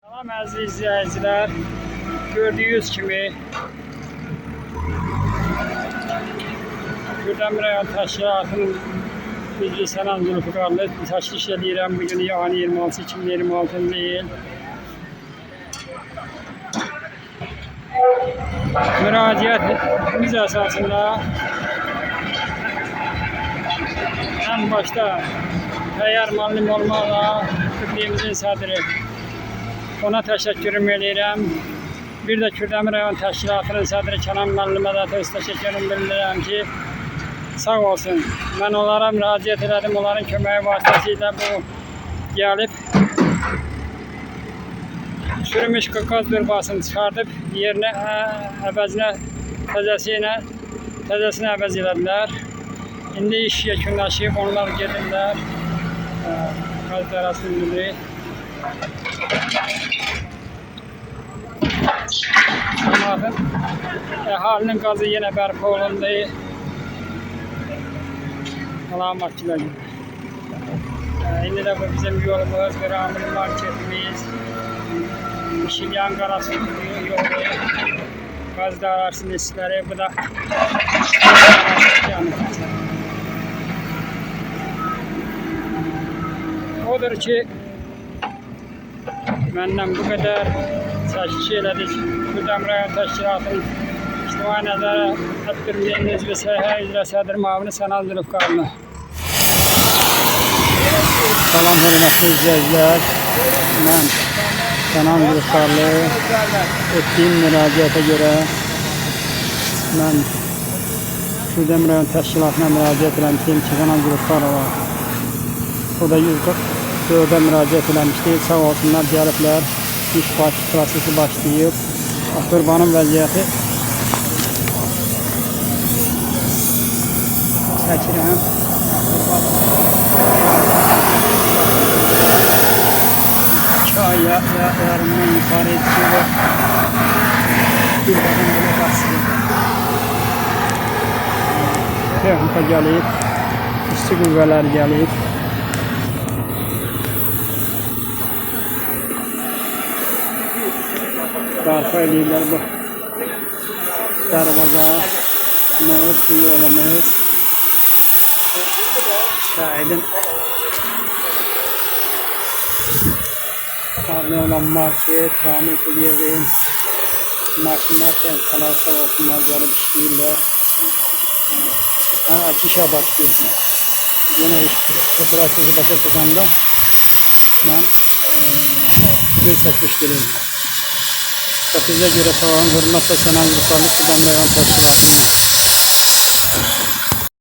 Salam əziz izləyicilər, gördüyünüz kimi Kürdəmir rayon təşkilatının üzvü Sənan Zülfüqarlı təşkil edirəm bugün ayın 26-2026-cı il. Müraciətimiz əsasında ən başda Təyyar müəllim olmaqla birliyimizin sədri ona təşəkkürüm edirəm. Bir də Kürdəmir rayon təşkilatının sədri Kənan müəllimə də öz təşəkkürümü bildirirəm ki, sağ olsun. Mən onlara müraciət elədim, onların köməyi vasitəsilə bu gəlib çürümüş qaz dürbasını çıxardıb yerinə əvəzinə təzəsini əvəz elədilər. İndi iş yekunlaşıb, onlar gedirlər qaz dərəsində. Əhalinin qazı yenə bərpa olundu. Allah'a makine gibi. İndi de bu bizim yolumuz, bir amir marketimiz, Şilyan Qarası yolu, Qaz Dağlarsın işləri, bu da odur ki, məndən bu qədər çəkişi elədik. Kürdəmir rayon təşkilatının İctimai Nəzarə Tədbirliyinin üzvü Səhiyyə üzrə sədr müavini Sənan Zülfüqarlı. Salam hörmətli izləyicilər, mən Sənan Zülfüqarlı etdiyim müraciətə görə mən Kürdəmir rayon təşkilatına müraciət eləmişdim ki, Sənan Zülfüqarlı o da 144-ə müraciət eləmişdi. Sağ olsunlar, gəliblər, iş prosesi başlayıb. Turbanın vəziyyəti çəkirəm. Yarımdan yukarı çıkıyor. Bir kadın böyle bastırıyor. Texnika gelip, işçi qüvvələr gelip. Bərpa edirlər bu darvaza, su yolumuz. Şahidin Karne olan market, tamir kulüyevi, maşinler, tenkalar sağ olsunlar gelip işleyirler. İş işe başlıyorsun. Yine iş prosesi başa çıkanda ben bir çekiş gelirim. Size göre sağ olun, hürmetle Sənan Zülfüqarlı Kürdəmir rayon təşkilatına.